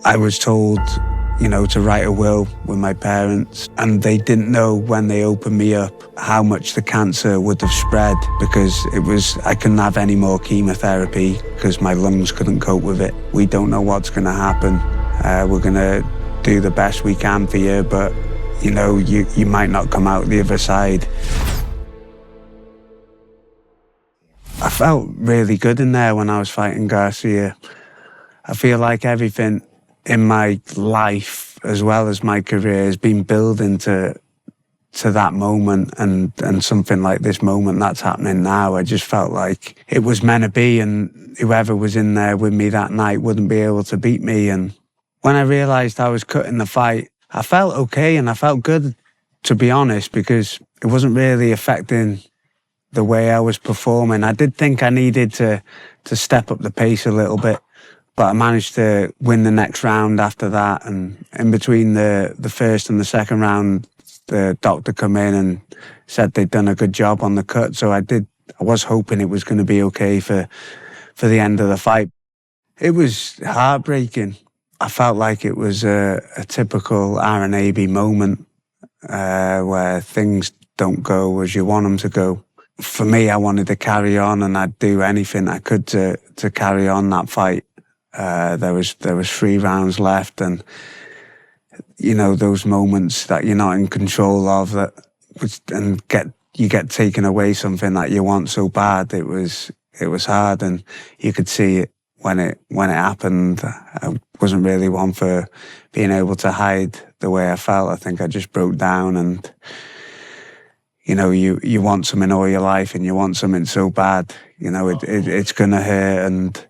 I was told, you know, to write a will with my parents, and they didn't know when they opened me up how much the cancer would have spread, because I couldn't have any more chemotherapy because my lungs couldn't cope with it. We don't know what's going to happen. We're going to do the best we can for you, but you know, you might not come out the other side. I felt really good in there when I was fighting Garcia. I feel like everything in my life, as well as my career, has been building to that moment, and something like this moment that's happening now. I just felt like it was meant to be, and whoever was in there with me that night wouldn't be able to beat me. And when I realised I was cutting the fight, I felt okay and I felt good, to be honest, because it wasn't really affecting the way I was performing. I did think I needed to step up the pace a little bit, but I managed to win the next round after that. And in between the first and the second round, the doctor come in and said they'd done a good job on the cut. So I was hoping it was going to be okay for the end of the fight. It was heartbreaking. I felt like it was a typical RNAB moment where things don't go as you want them to go. For me, I wanted to carry on, and I'd do anything I could to carry on that fight. There was 3 rounds left, and you know, those moments that you're not in control of, you get taken away something that you want so bad. It was hard, and you could see it when it happened. I wasn't really one for being able to hide the way I felt. I think I just broke down, and you know, you want something all your life, and you want something so bad. You know, it's gonna hurt, and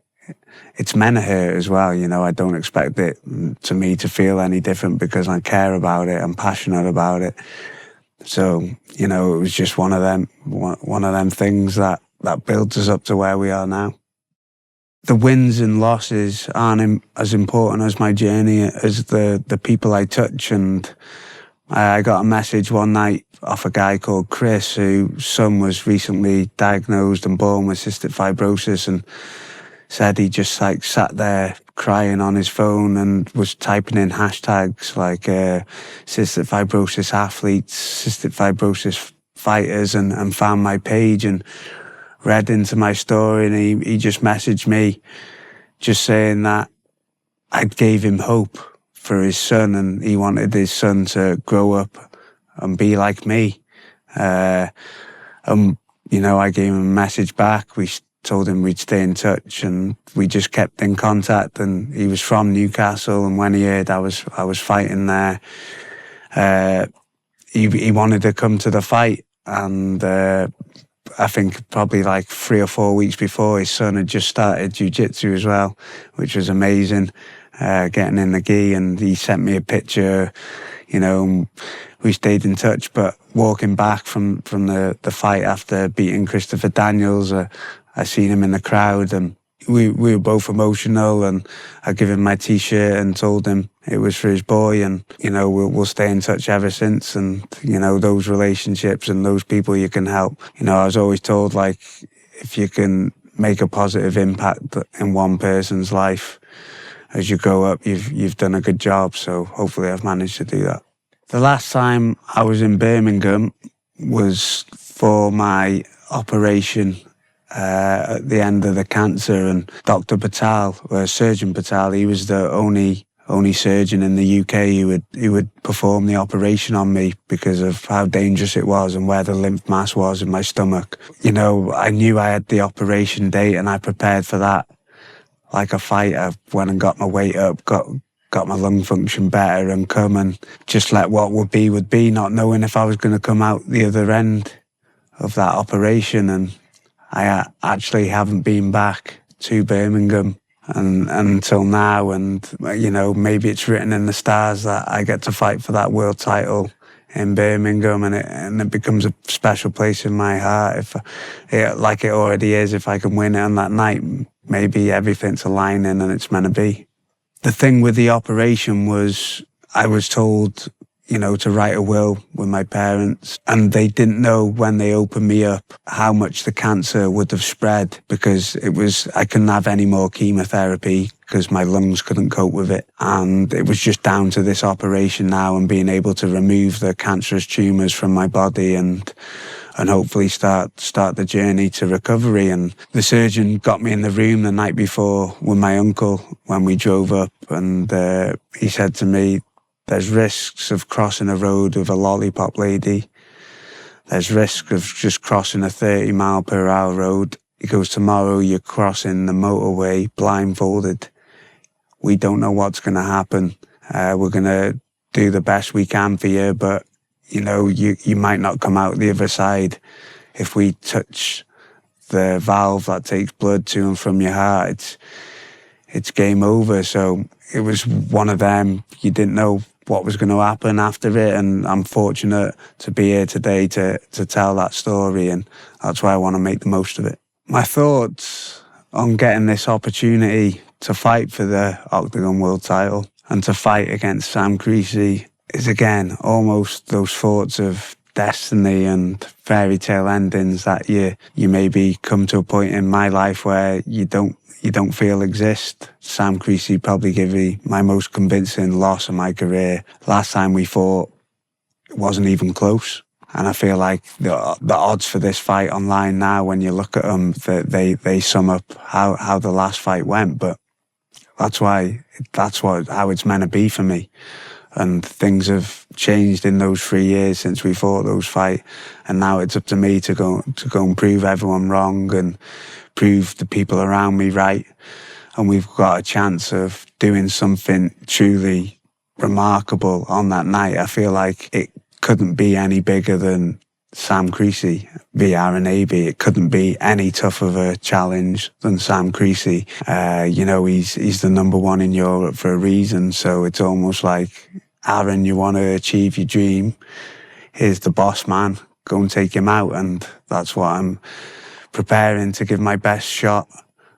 it's meant to hurt as well. You know, I don't expect it to me to feel any different because I care about it. I'm passionate about it. So, you know, it was just one of them things that builds us up to where we are now. The wins and losses aren't as important as my journey, as the people I touch. And I got a message one night off a guy called Chris, whose son was recently diagnosed and born with cystic fibrosis, and said he just like sat there crying on his phone and was typing in hashtags like cystic fibrosis athletes, cystic fibrosis fighters, and found my page and read into my story. And he just messaged me just saying that I gave him hope for his son, and he wanted his son to grow up and be like me. You know, I gave him a message back. We told him we'd stay in touch, and we just kept in contact. And he was from Newcastle, and when he heard I was fighting there, he wanted to come to the fight. And I think probably like 3 or 4 weeks before, his son had just started jiu-jitsu as well, which was amazing, getting in the gi. And he sent me a picture, you know, and we stayed in touch. But walking back from the fight after beating Christopher Daniels, I seen him in the crowd, and we were both emotional, and I gave him my t-shirt and told him it was for his boy. And, you know, we'll stay in touch ever since. And, you know, those relationships and those people you can help. You know, I was always told, like, if you can make a positive impact in one person's life as you grow up, you've done a good job. So hopefully I've managed to do that. The last time I was in Birmingham was for my operation at the end of the cancer, and Dr. Patel, Surgeon Patel, he was the only surgeon in the UK who would perform the operation on me because of how dangerous it was and where the lymph mass was in my stomach. You know, I knew I had the operation date, and I prepared for that like a fighter. Went and got my weight up, got my lung function better, and come and just let what would be, not knowing if I was going to come out the other end of that operation. And I actually haven't been back to Birmingham and until now. And, you know, maybe it's written in the stars that I get to fight for that world title in Birmingham, and it becomes a special place in my heart. Like it already is, if I can win it on that night, maybe everything's aligning and it's meant to be. The thing with the operation was, I was told, to write a will with my parents. And they didn't know when they opened me up how much the cancer would have spread, because I couldn't have any more chemotherapy because my lungs couldn't cope with it. And it was just down to this operation now and being able to remove the cancerous tumours from my body and hopefully start the journey to recovery. And the surgeon got me in the room the night before with my uncle when we drove up, and he said to me, "There's risks of crossing a road with a lollipop lady. There's risk of just crossing a 30-mile-per-hour road." He goes, "Tomorrow you're crossing the motorway blindfolded. We don't know what's going to happen. We're going to do the best we can for you, but you might not come out the other side. If we touch the valve that takes blood to and from your heart, it's game over." So it was one of them. You didn't know what was going to happen after it, and I'm fortunate to be here today to tell that story, and that's why I want to make the most of it. My thoughts on getting this opportunity to fight for the OKTAGON world title and to fight against Sam Creasey is, again, almost those thoughts of destiny and fairy tale endings that you maybe come to a point in my life where you don't feel exist. Sam Creasey probably gave me my most convincing loss of my career. Last time we fought, it wasn't even close. And I feel like the odds for this fight online now, when you look at them, they sum up how the last fight went. But that's how it's meant to be for me. And things have changed in those 3 years since we fought those fights. And now it's up to me to go and prove everyone wrong and prove the people around me right. And we've got a chance of doing something truly remarkable on that night. I feel like it couldn't be any bigger than Sam Creasey v Aaron Abbey. It couldn't be any tougher of a challenge than Sam Creasey. He's the number one in Europe for a reason. So it's almost like, Aaron, you want to achieve your dream. Here's the boss man. Go and take him out. And that's what I'm preparing to give my best shot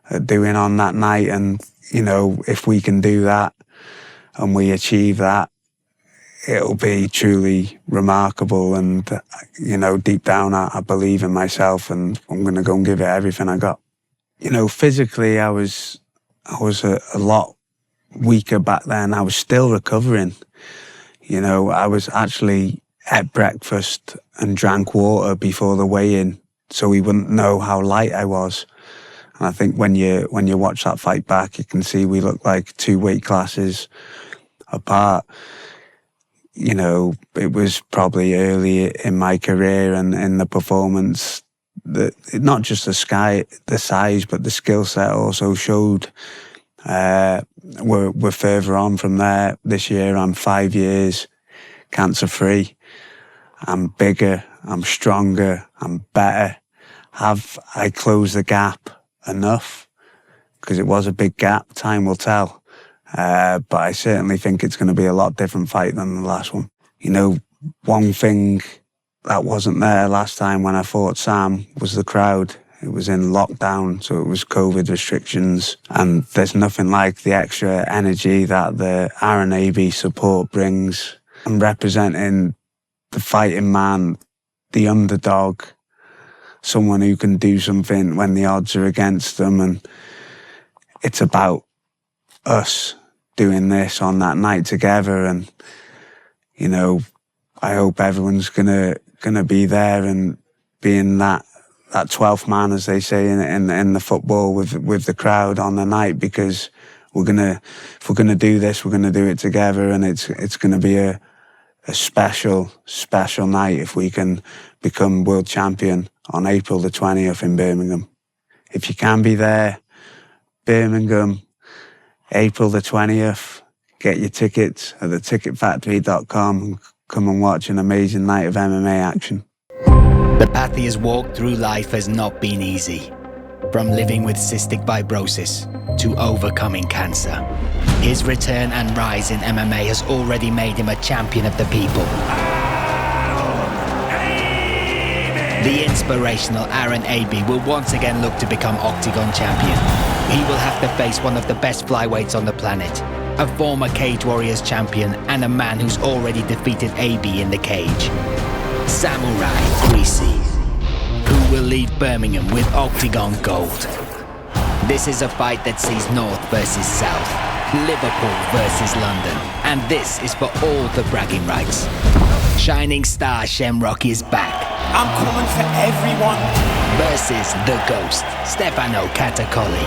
at doing on that night. And, if we can do that and we achieve that, it'll be truly remarkable. And, deep down, I believe in myself, and I'm going to go and give it everything I got. Physically, I was a lot weaker back then. I was still recovering. I was actually ate breakfast and drank water before the weigh-in, so we wouldn't know how light I was. And I think when you watch that fight back, you can see we look like 2 weight classes apart. It was probably early in my career and in the performance that not just the size, but the skill set also showed. We're further on from there. This year I'm 5 years cancer free. I'm bigger, I'm stronger, I'm better. Have I closed the gap enough? Because it was a big gap, time will tell. But I certainly think it's going to be a lot different fight than the last one. One thing that wasn't there last time when I fought Sam was the crowd. It was in lockdown, so it was COVID restrictions. And there's nothing like the extra energy that the Aaron Abbey support brings. I'm representing the fighting man, the underdog, someone who can do something when the odds are against them. And it's about us doing this on that night together. And, I hope everyone's gonna be there and being that 12th man, as they say in the football, with the crowd on the night, because if we're gonna do this, we're gonna do it together, and it's gonna be a special night if we can become world champion on April the 20th in Birmingham. If you can be there, Birmingham, April the 20th, get your tickets at theticketfactory.com. Come and watch an amazing night of MMA action. The path he has walked through life has not been easy. From living with cystic fibrosis to overcoming cancer. His return and rise in MMA has already made him a champion of the people. The inspirational Aaron Abbey will once again look to become OKTAGON champion. He will have to face one of the best flyweights on the planet. a former Cage Warriors champion and a man who's already defeated AB in the cage. Samurai Creasey, who will leave Birmingham with OKTAGON gold. This is a fight that sees North versus South, Liverpool versus London, and this is for all the bragging rights. Shining star Shamrock is back. I'm coming for everyone. Versus the Ghost, Stefano Catacoli.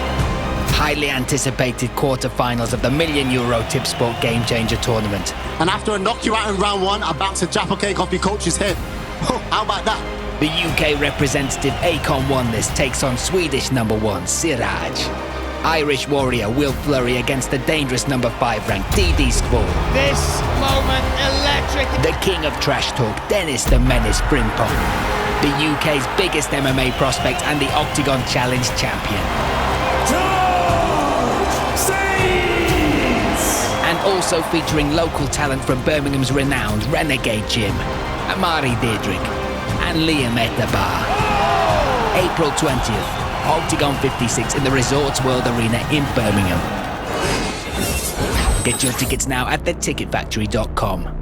Highly anticipated quarter-finals of the €1 million Tipsport Game Changer tournament. And after I knock you out in round one, I bounce a jaffa cake off your coach's head. How about that? The UK representative Akon won this, takes on Swedish #1 Siraj. Irish Warrior Will Flurry against the dangerous #5 ranked DD Spore. This moment, electric. The king of trash talk, Dennis the Menace Frimpong. The UK's biggest MMA prospect and the OKTAGON Challenge champion. And also featuring local talent from Birmingham's renowned Renegade Gym, Amari Deirdrick and Liam Etabar. April 20th, OKTAGON 56 in the Resorts World Arena in Birmingham. Get your tickets now at theticketfactory.com.